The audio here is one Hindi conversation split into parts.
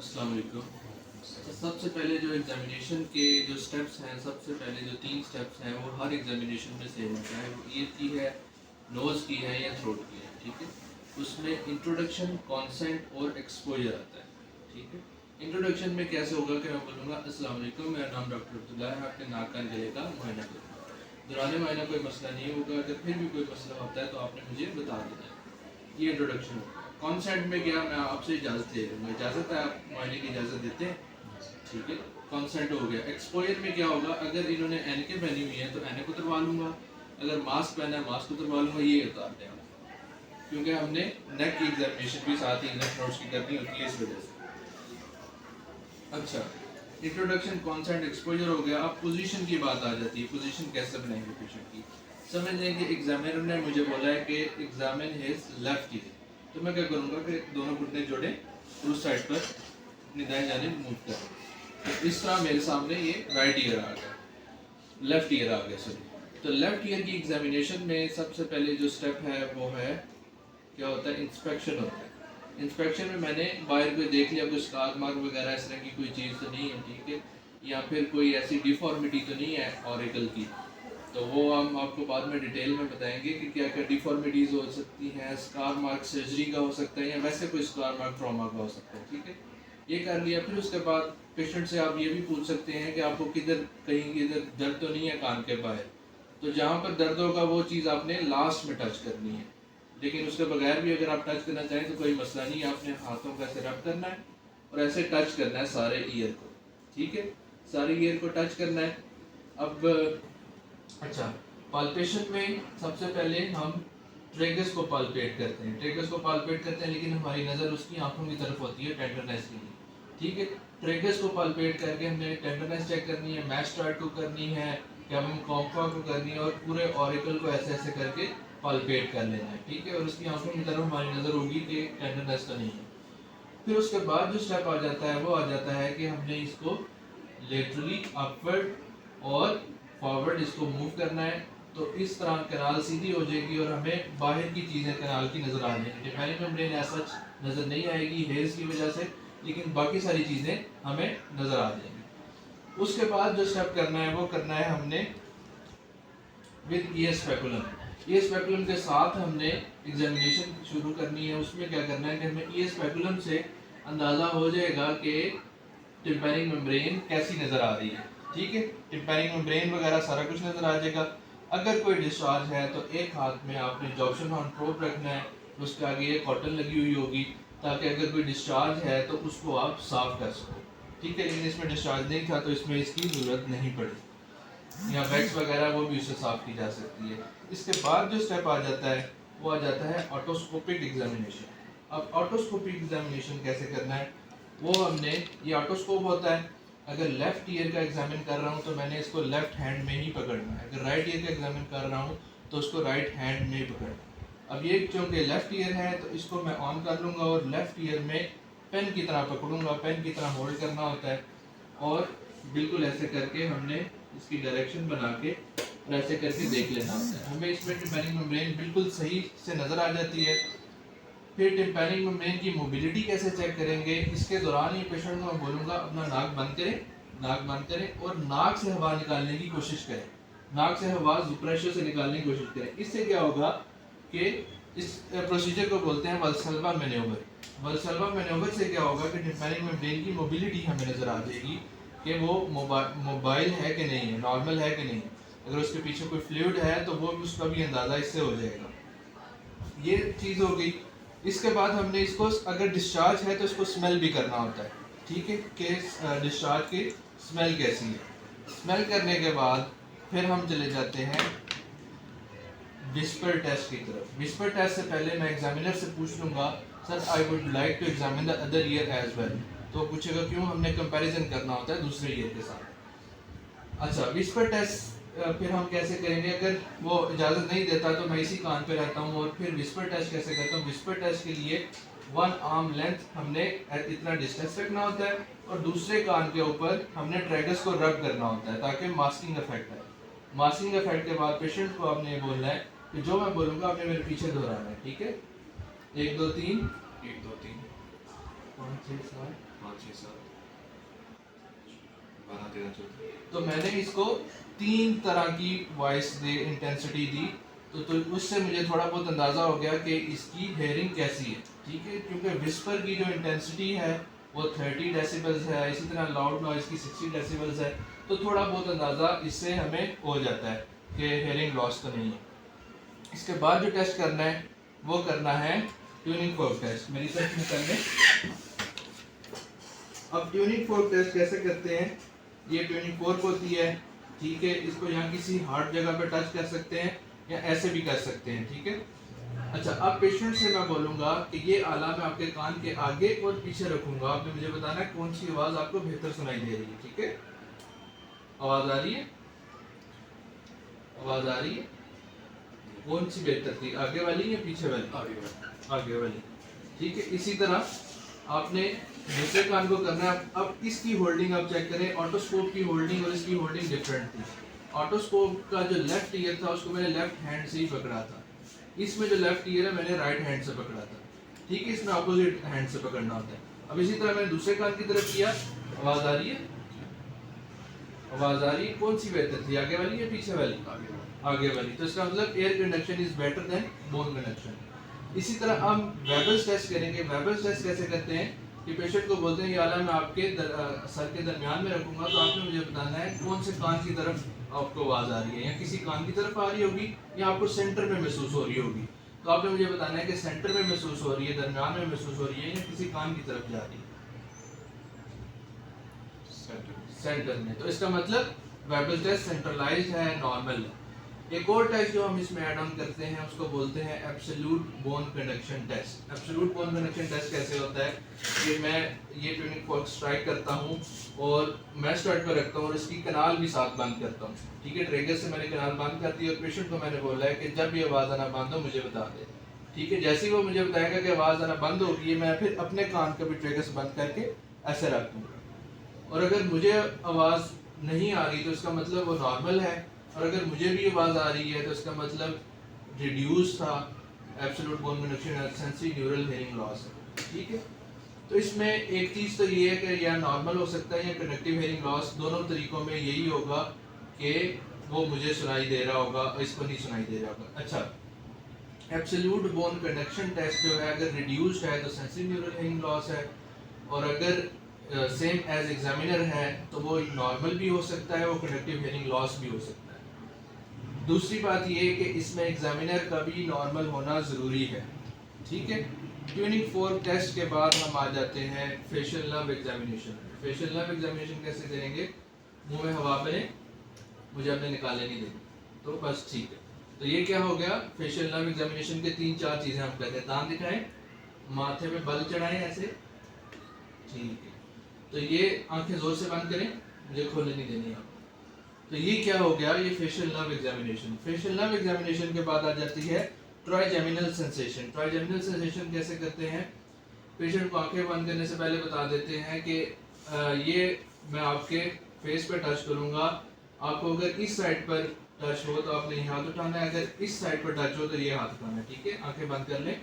अस्सलाम वालेकुम। तो सबसे पहले जो एग्ज़ामिनेशन के जो स्टेप्स हैं, सबसे पहले जो 3 स्टेप्स हैं वो हर एग्ज़ामिनेशन में सेम होता है। वो ईयर की है, नोज़ की है या थ्रोट की है, ठीक है। उसमें इंट्रोडक्शन, कॉन्सेंट और एक्सपोजर आता है, ठीक है। इंट्रोडक्शन में कैसे होगा कि मैं बोलूँगा अस्सलाम वालेकुम, मेरा नाम डॉक्टर अब्दुल्ला है, आपके नाक कान गले का मुआयना करूँगा। दौरान मुआयना कोई मसला नहीं होगा, अगर फिर भी कोई मसला होता है तो आपने मुझे बता देना है। ये इंट्रोडक्शन होगा। कॉन्सेंट में क्या, मैं आपसे इजाज़त ले लूँगा, इजाज़त है, आप मुआयने की इजाज़त देते हैं, ठीक है। कॉन्सेंट हो गया। एक्सपोजर में क्या होगा, अगर इन्होंने ऐनकें पहनी हुई हैं तो ऐनक उतरवा लूँगा, अगर मास्क पहना है मास्क उतरवा लूँगा, ये उतार दें आप, क्योंकि हमने नेक की एग्जामिनेशन भी साथ ही नेक नोट्स की करनी होती है, इस वजह से। अच्छा, इंट्रोडक्शन, कॉन्सेंट, एक्सपोजर हो गया। अब पोजीशन की बात आ जाती है, पोजीशन कैसे बनाएंगे पेशेंट की। समझ लें कि एग्जामिनर ने मुझे बोला है कि एग्जामिन हिज लेफ्ट ईयर, तो मैं क्या करूँगा कि दोनों घुटने जोड़े और उस साइड पर अपनी दाएं जानिब मूव करें। तो इस तरह मेरे सामने ये राइट ईयर आ गया, लेफ्ट ईयर आ गया, सॉरी। तो लेफ्ट ईयर की एग्जामिनेशन में सबसे पहले जो स्टेप है वो है, क्या होता है, इंस्पेक्शन होता है। इंस्पेक्शन में मैंने बाहर को देख लिया, कोई स्कार मार्क वगैरह इस तरह की कोई चीज़ तो नहीं है, ठीक है, या फिर कोई ऐसी डिफॉर्मिटी तो नहीं है ऑरिकल की, तो वो हम आपको बाद में डिटेल में बताएंगे कि क्या क्या डिफॉर्मिटीज़ हो सकती हैं। स्कार मार्क सर्जरी का हो सकता है या वैसे कोई स्कार मार्क ट्रॉमा का हो सकता है, ठीक है। ये कर लिया, फिर उसके बाद पेशेंट से आप ये भी पूछ सकते हैं कि आपको किधर, कहीं इधर दर्द तो नहीं है कान के बाहर, तो जहाँ पर दर्द होगा वो चीज़ आपने लास्ट में टच करनी है। लेकिन उसके बगैर भी अगर आप टच करना चाहें तो कोई मसला नहीं है, आपने हाथों का ऐसे रब करना है और ऐसे टच करना है सारे ईयर को, ठीक है, सारे ईयर को टच करना है। अब अच्छा, पाल्पेशन में सबसे पहले हम ट्रेगस को पाल्पेट करते हैं, ट्रेगस को पाल्पेट करते हैं, लेकिन हमारी नज़र उसकी आंखों की तरफ होती है टेंडरनेस के लिए, ठीक है। ट्रेगस को पाल्पेट करके हमने टेंडरनेस चेक करनी है, मैस्टार्ट को करनी है, क्या हम कॉम्फा को करनी है, और पूरे ऑरिकल को ऐसे ऐसे करके पाल्पेट कर लेना है, ठीक है। और उसकी आंखों की तरफ हमारी नज़र होगी कि टेंडरनेस तो नहीं है। फिर उसके बाद जो स्टेप आ जाता है वो आ जाता है कि हमने इसको लेटरली अपवर्ड और फॉरवर्ड इसको मूव करना है, तो इस तरह कनाल सीधी हो जाएगी और हमें बाहर की चीज़ें कनाल की नज़र आ जाएंगी। डिफाइनिंग मेम्ब्रेन ऐसा नज़र नहीं आएगी हेयर्स की वजह से, लेकिन बाकी सारी चीज़ें हमें नज़र आ जाएंगी। उसके बाद जो स्टेप करना है वो करना है हमने with year speculum. Year speculum के साथ हमने एग्जामिनेशन शुरू करनी है। उसमें क्या करना है कि हमें ईयर स्पेकुलम से अंदाज़ा हो जाएगा कि टिम्पैनिक मेम्ब्रेन कैसी नज़र आ रही है, ठीक है। टिम्पैनिक मेम्ब्रेन वगैरह सारा कुछ नज़र आ जाएगा। अगर कोई डिस्चार्ज है तो एक हाथ में आपने जॉब्सन हॉर्न प्रोब रखना है, उसके आगे ये कॉटन लगी हुई होगी, ताकि अगर कोई डिस्चार्ज है तो उसको आप साफ कर सको, ठीक है। लेकिन इसमें डिस्चार्ज नहीं था तो इसमें इसकी ज़रूरत नहीं पड़ी, या वैक्स वगैरह वो भी उससे साफ की जा सकती है। इसके बाद जो स्टेप आ जाता है वो आ जाता है ऑटोस्कोपिक एग्जामिनेशन। अब ऑटोस्कोपिक एग्जामिनेशन कैसे करना है, वो हमने, ये ऑटोस्कोप होता है, अगर लेफ्ट ईयर का एग्जामिन कर रहा हूँ तो मैंने इसको लेफ्ट हैंड में ही पकड़ना है, अगर राइट ईयर का एग्जामिन कर रहा हूँ तो उसको राइट हैंड में ही पकड़ना। अब ये क्योंकि लेफ्ट ईयर है तो इसको मैं ऑन कर लूँगा और लेफ्ट ईयर में पेन की तरह पकड़ूंगा, पेन की तरह होल्ड करना होता है, और बिल्कुल ऐसे करके हमने इसकी डायरेक्शन बना के और ऐसे करके देख लेना होता है। हमें इसमें टिम्पैनिक मेम्ब्रेन बिल्कुल सही से नज़र आ जाती है। फिर टिम्पैनिक मेम्ब्रेन की मोबिलिटी कैसे चेक करेंगे, इसके दौरान ही पेशेंट को मैं बोलूँगा अपना नाक बंद करें, नाक बंद करें और नाक से हवा निकालने की कोशिश करें, नाक से हवा प्रेशर से निकालने की कोशिश करें। इससे क्या होगा कि इस प्रोसीजर को बोलते हैं वल्सल्वा मैन्योवर। वल्सल्वा मैन्योवर से क्या होगा कि टिम्पैनिक मेम्ब्रेन की मोबिलिटी हमें नज़र आ जाएगी कि वो मोबाइल है कि नहीं है, नॉर्मल है कि नहीं। अगर उसके पीछे कोई फ्लूइड है तो वो भी, उसका भी अंदाज़ा इससे हो जाएगा। ये चीज़ हो गई। इसके बाद हमने इसको, अगर डिस्चार्ज है तो इसको स्मेल भी करना होता है, ठीक है, कि डिस्चार्ज की स्मेल कैसी है। स्मेल करने के बाद फिर हम चले जाते हैं विस्पर टेस्ट की तरफ। विस्पर टेस्ट से पहले मैं एग्जामिनर से पूछ लूँगा, sir I would like to examine the other ear as well, तो पूछेगा क्यों, हमने कंपैरिजन करना होता है दूसरे ईयर के साथ। अच्छा, विस्पर टेस्ट फिर हम कैसे करेंगे, अगर वो इजाज़त नहीं देता तो मैं इसी कान पे रहता हूँ। और फिर विस्पर टेस्ट कैसे करता हूँ, विस्पर टेस्ट के लिए 1 आर्म लेंथ हमने इतना डिस्टेंस रखना होता है और दूसरे कान के ऊपर हमने ट्रैगस को रब करना होता है ताकि मास्किंग इफेक्ट आए। मास्किंग इफेक्ट के बाद पेशेंट को आपने ये बोलना है कि जो मैं बोलूँगा आपने मेरे पीछे दोहराना है, ठीक है। 1 2 3, 1 2 3, 5 6 7 12 13 14। तो मैंने इसको 3 तरह की वॉइस दे इंटेंसिटी दी, तो उससे मुझे थोड़ा बहुत अंदाज़ा हो गया कि इसकी हेयरिंग कैसी है, ठीक है। क्योंकि विस्पर की जो इंटेंसिटी है वो 30 डेसिबल्स है, इसी तरह लाउड नॉइज़ की 60 डेसिबल्स है, तो थोड़ा बहुत अंदाज़ा इससे हमें हो जाता है कि हेयरिंग लॉस तो नहीं है। इसके बाद जो टेस्ट करना है वो करना है ट्यूनिंग फोर्क टेस्ट। मेरी तरफ निकल लें। अब ट्यूनिंग फोर्क टेस्ट कैसे करते हैं, ये ट्यूनिंग फोर्क होती है, ठीक है। इसको यहाँ किसी हार्ड जगह पे टच कर सकते हैं या ऐसे भी कर सकते हैं, ठीक है। अच्छा, अब पेशेंट से मैं बोलूँगा कि ये आला मैं आपके कान के आगे और पीछे रखूँगा, आपने मुझे बताना है कौन सी आवाज़ आपको बेहतर सुनाई दे रही है, ठीक है। आवाज़ आ रही है, आवाज़ आ रही है, कौन सी बेहतर थी, आगे वाली या पीछे वाली? आगे वाली, ठीक है। इसी तरह आपने दूसरे कान को करना है। अब इसकी होल्डिंग आप चेक करें, ऑटोस्कोप की होल्डिंग और इसकी होल्डिंग डिफरेंट थी। ऑटोस्कोप का जो लेफ्ट ईयर था उसको मैंने लेफ्ट हैंड से ही पकड़ा था, इसमें जो लेफ्ट ईयर है मैंने राइट हैंड से पकड़ा था, ठीक है। इसमें अपोजिट हैंड से पकड़ना होता है। अब इसी तरह मैंने दूसरे कान की तरफ किया, आवाज़ आ रही है, आवाज़ आ रही है, कौन सी बेहतर थी, आगे वाली या पीछे वाली? आगे वाली। तो इसका मतलब air conduction is better than bone conduction. इसी तरह हम वेबल्स टेस्ट करेंगे। वेबल्स टेस्ट कैसे करते हैं कि पेशेंट को बोलते हैं कि आला मैं आपके सर के दरमियान में रखूंगा, तो आपने मुझे बताना है कौन से कान की तरफ आपको आवाज़ आ रही है, या किसी कान की तरफ आ रही होगी या आपको सेंटर में महसूस हो रही होगी। तो आपने मुझे बताना है कि सेंटर में महसूस हो रही है, दरमियान में महसूस हो रही है, या किसी कान की तरफ जा रही है, सेंटर में। तो इसका मतलब वेबल टेस्ट सेंट्रलाइज्ड है, नॉर्मल है। एक और टेस्ट जो हम इसमें ऐड ऑन करते हैं उसको बोलते हैं absolute bone conduction test. Absolute bone conduction test कैसे होता है कि मैं ये ट्यूनिंग फोर्क स्ट्राइक करता हूँ और मैं स्टार्ट पर रखता हूँ और इसकी कनाल भी साथ बंद करता हूँ, ठीक है। ट्रिगर से मैंने कनाल बंद कर दी और पेशेंट को मैंने बोला है कि जब ये आवाज़ आना बंद हो मुझे बता दे, ठीक है। जैसे ही वो मुझे बताएगा कि आवाज़ आना बंद होगी, मैं फिर अपने कान का भी ट्रिगर से बंद करके ऐसे रख दूँगा। और अगर मुझे आवाज़ नहीं आ रही तो इसका मतलब वो नॉर्मल है, और अगर मुझे भी आवाज़ आ रही है तो इसका मतलब रिड्यूस था absolute bone conduction, sensory neural hearing loss है, ठीक है। तो इसमें एक चीज़ तो ये है कि या नॉर्मल हो सकता है या कंडक्टिव हेयरिंग लॉस, दोनों तरीकों में यही होगा कि वो मुझे सुनाई दे रहा होगा और इसको नहीं सुनाई दे रहा होगा। अच्छा, एब्सोल्यूट बोन कंडक्शन टेस्ट जो है अगर रिड्यूस्ड है तो सेंसरी न्यूरल हेयरिंग लॉस है, और अगर सेम एज एग्जामिनर है तो वो नॉर्मल भी हो सकता है, वो कंडक्टिव हेयरिंग लॉस भी हो सकता है। दूसरी बात ये है कि इसमें एग्जामिनर का भी नॉर्मल होना ज़रूरी है, ठीक है। ट्यूनिंग फोर्क टेस्ट के बाद हम आ जाते हैं facial nerve examination. Facial nerve examination कैसे करेंगे, मुंह में हवा भरें, मुझे अपने निकाले नहीं देनी, तो बस ठीक है। तो ये क्या हो गया, फेशियल नर्व एग्जामिनेशन के 3-4 चीज़ें हम कहते हैं। दांत दिखाएं, माथे में बल चढ़ाएं ऐसे, ठीक है। तो ये आंखें जोर से बंद करें, मुझे खोलने नहीं देनी आप। तो ये क्या हो गया, ये facial nerve examination. Facial nerve examination के बाद आ जाती है ट्राइजेमिनल सेंसेशन। ट्राइजेमिनल सेंसेशन कैसे करते हैं, पेशेंट को आंखें बंद करने से पहले बता देते हैं कि ये मैं आपके फेस पे टच करूंगा, आपको अगर इस साइड पर टच हो तो आपने ये हाथ उठाना है, अगर इस साइड पर टच हो तो ये हाथ उठाना है, ठीक है। आंखें बंद कर लें।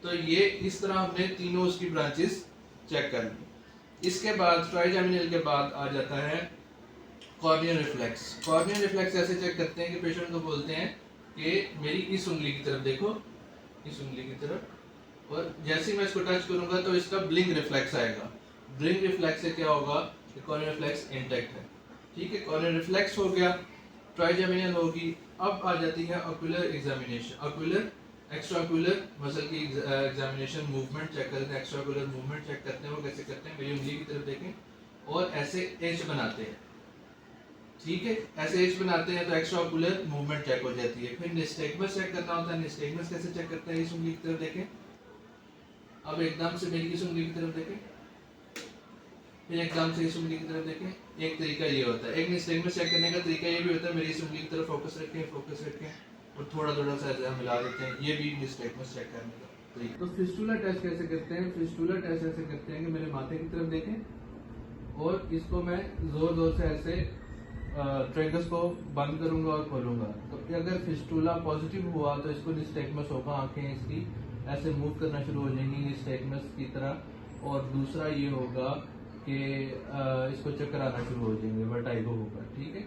तो ये इस तरह हमने तीनों उसकी ब्रांचेस चेक कर ली। इसके बाद ट्राइजेमिनल के बाद आ जाता है कॉर्नियल रिफ्लेक्स। कॉर्नियल रिफ्लेक्स ऐसे चेक करते हैं कि पेशेंट को बोलते हैं कि मेरी इस उंगली की तरफ देखो, इस उंगली की तरफ, और जैसे ही मैं इसको टच करूंगा तो इसका ब्लिंक रिफ्लेक्स आएगा। ब्लिंक रिफ्लेक्स से क्या होगा कि कॉर्नियल रिफ्लेक्स इंटैक्ट है, ठीक है। कॉर्नियल रिफ्लेक्स हो गया, ट्राइजेमिनल होगी। अब आ जाती है ocular examination. Ocular extraocular muscle की एग्जामिनेशन, मूवमेंट चेक करते हैं, एक्स्ट्राक्यूलर मूवमेंट चेक करते हैं। वो कैसे करते हैं, मेरी उंगली की तरफ देखें और ऐसे एज बनाते हैं, ठीक है। ऐसे एज बनाते हैं तो एक्स्ट्राक्यूलर मूवमेंट चेक हो जाती है। फिर निस्टेगमस चेक करना होता है। निस्टेगमस कैसे चेक करते हैं, इस उंगली की तरफ देखें, अब एकदम से मेरी इस उंगली की तरफ देखें, फिर एकदम से इस उंगली की तरफ देखें। एक तरीका ये होता है। एक निस्टेगमस चेक करने का तरीका ये भी होता है, मेरी इस उंगली की तरफ फोकस रखें, फोकस रखें और थोड़ा थोड़ा सा ऐसे मिला देते हैं। ये भी निस्टेगमस चेक करने का तरीका। तो फिस्टुला टेस्ट कैसे करते हैं, फिस्टुला टेस्ट ऐसे करते हैं कि मेरे माथे की तरफ देखें और इसको मैं जोर जोर से ऐसे ट्रेगस को बंद करूंगा और खोलूंगा, तो अगर फिस्टूला पॉजिटिव हुआ तो इसको निस्टेगमस होगा, आंखें इसकी ऐसे मूव करना शुरू हो जाएंगी निस्टेगमस की तरह। और दूसरा ये होगा कि इसको चक्कर आना शुरू हो जाएंगे, वर्टाइगो होगा, ठीक है।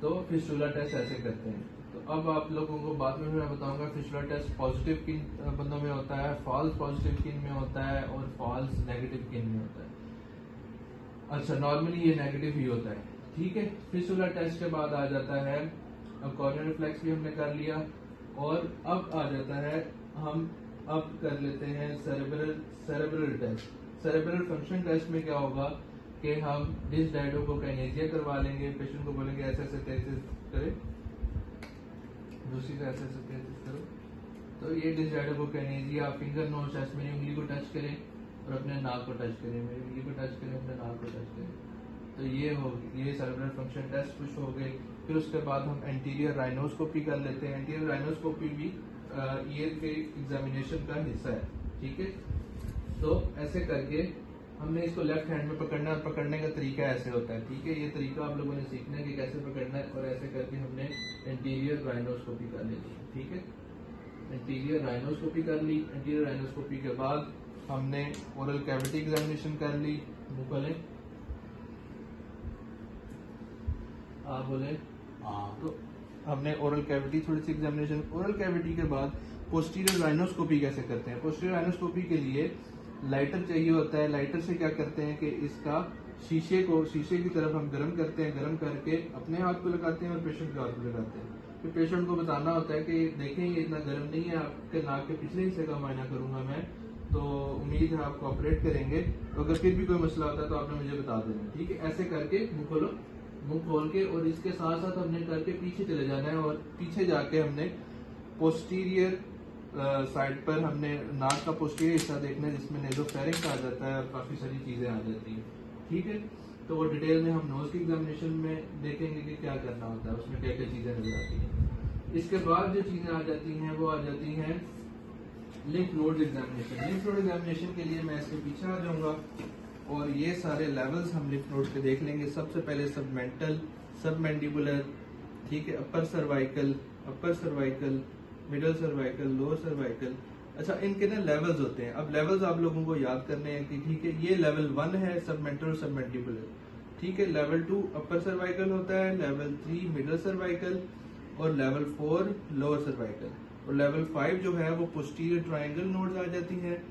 तो फिस्टूला टेस्ट ऐसे करते हैं। तो अब आप लोगों को बाद में मैं बताऊंगा फिस्टूला टेस्ट पॉजिटिव किन बंदों में होता है, फॉल्स पॉजिटिव किन में होता है और फॉल्स नेगेटिव किन में होता है। अच्छा, नॉर्मली ये नेगेटिव ही होता है, ठीक है। फिस्टूला टेस्ट के बाद आ जाता है, अब कॉर्नियल रिफ्लेक्स भी हमने कर लिया, और अब आ जाता है हम अब कर लेते हैं cerebral test. Cerebral function test में क्या होगा कि हम डिसडाइडोकोकाइनेसिया करवा लेंगे, पेशेंट को बोलेंगे ऐसे ऐसे तेज करे, दूसरी से ऐसे ऐसे तेज करो। तो ये डिसडाइडोकोकाइनेसिया, फिंगर नोट टेस्ट, मेरी उंगली को टच करें और अपने नाक को टच करें, मेरी उंगली को टच करें, अपने नाक को टच करें। तो ये सेरेब्रल फंक्शन टेस्ट कुछ हो गई। फिर उसके बाद हम एंटीरियर राइनोस्कोपी कर लेते हैं। एंटीरियर राइनोस्कोपी भी ईयर के एग्जामिनेशन का हिस्सा है, ठीक है। तो ऐसे करके हमने इसको लेफ्ट हैंड में पकड़ना है, और पकड़ने का तरीका ऐसे होता है, ठीक है। ये तरीका आप लोगों ने सीखना है कि कैसे पकड़ना है, और ऐसे करके हमने एंटीरियर राइनोस्कोपी कर लेनी है, ठीक है। एंटीरियर राइनोस्कोपी कर ली। एंटीरियर राइनोस्कोपी के बाद हमने ओरल कैविटी एग्जामिनेशन कर ली। मुंह खोलें, आप बोले। तो हमने ओरल कैविटी थोड़ी सी एग्जामिनेशन। ओरल कैविटी के बाद पोस्टीरियर राइनोस्कोपी कैसे करते हैं। पोस्टीरियर राइनोस्कोपी के लिए लाइटर चाहिए होता है। लाइटर से क्या करते हैं कि इसका शीशे की तरफ हम गर्म करते हैं, गर्म करके अपने हाथ को लगाते हैं और पेशेंट के हाथ को लगाते हैं। फिर पेशेंट को बताना होता है कि देखें ये इतना गर्म नहीं है, आपके नाक के पिछले हिस्से का मायना करूंगा मैं, तो उम्मीद है आप कोऑपरेट करेंगे। तो अगर फिर भी कोई मसला होता है तो आपने मुझे बता देना, ठीक है। ऐसे करके मुंह खोलो, मुंह खोल के, और इसके साथ साथ हमने करके पीछे चले जाना है, और पीछे जाके हमने पोस्टीरियर साइड पर हमने नाक का पोस्टीरियर हिस्सा देखना है, जिसमें नेज़ोफेरिंक्स आ जाता है और काफी सारी चीजें आ जाती हैं, ठीक है। तो वो डिटेल में हम नोज की एग्जामिनेशन में देखेंगे कि क्या करना होता है, उसमें क्या क्या चीजें नजर आती हैं। इसके बाद जो चीजें आ जाती हैं वो आ जाती हैं lymph node examination. Lymph node examination के लिए मैं इसके पीछे आ जाऊंगा, और ये सारे लेवल्स हम लिम्फ नोड के देख लेंगे। सबसे पहले सबमेंटल, सबमैंडिबुलर, ठीक है, upper cervical, middle cervical, lower cervical. अच्छा, इनके ना लेवल्स होते हैं। अब लेवल्स आप लोगों को याद करने हैं कि ठीक है, ये लेवल 1 है सबमेंटल और सबमैंडिबुलर, ठीक है। लेवल 2 अपर सर्वाइकल होता है, लेवल 3 मिडल सर्वाइकल, और लेवल 4 लोअर सर्वाइकल, और लेवल 5 जो है वो पोस्टीरियर ट्रायंगल नोड्स आ जाती हैं,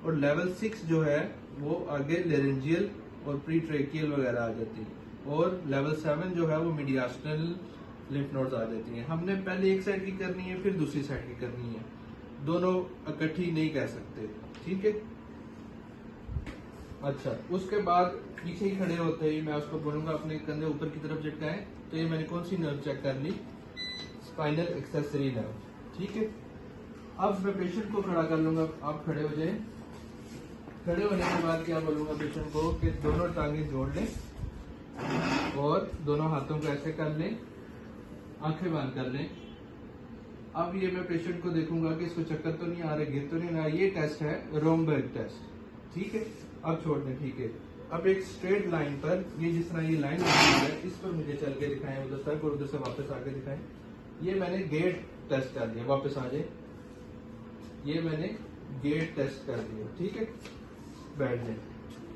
और लेवल 6 जो है वो आगे लेरेंजियल और प्री ट्रेकियल वगैरह आ जाती है, और लेवल 7 जो है वो मीडियास्टल लिम्फ नोड्स आ जाती हैं। हमने पहले एक साइड की करनी है, फिर दूसरी साइड की करनी है, दोनों इकट्ठी नहीं कह सकते, ठीक है। अच्छा, उसके बाद पीछे ही खड़े होते ही मैं उसको बोलूंगा अपने कंधे ऊपर की तरफ झटकाएं। तो ये मैंने कौन सी नर्व चेक कर ली, स्पाइनल एक्सेसरी नर्व, ठीक है। अब मैं पेशेंट को खड़ा कर लूंगा, आप खड़े हो जाए। खड़े होने के बाद क्या बोलूंगा पेशेंट को कि दोनों टांगे जोड़ लें और दोनों हाथों को ऐसे कर लें, आंखें बंद कर लें। अब ये मैं पेशेंट को देखूंगा कि इसको चक्कर तो नहीं आ रहे, गिर तो नहीं रहा। ये टेस्ट है रोमबर्ग टेस्ट, ठीक है। अब छोड़ दें, ठीक है। अब एक स्ट्रेट लाइन पर, ये जिस तरह ये लाइन है इस पर मुझे चल के दिखाएं, उधर तक और उधर से वापस आके दिखाएं। ये मैंने गेट टेस्ट कर दिया, वापस आ जाए। ये मैंने गेट टेस्ट कर दिया, ठीक है, बैठ जाए।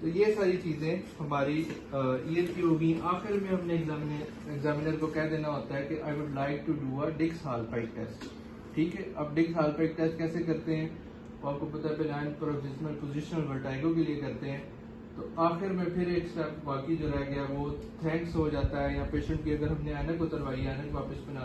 तो ये सारी चीजें हमारी ईयर की होगी। आखिर में हमने एग्जामिनर को कह देना होता है कि I would like to do a Dix Hallpike test, ठीक है। अब डिक्स-हॉलपाइक टेस्ट कैसे करते हैं, आपको पता है बेलाइन प्रोविजनल पोजिशनल वर्टाइगो के लिए करते हैं। तो आखिर में फिर एक स्टेप बाकी जो रह गया वो थैंक्स हो जाता है, या पेशेंट की अगर हमने ऐनक उतरवाई, ऐनक वापस बना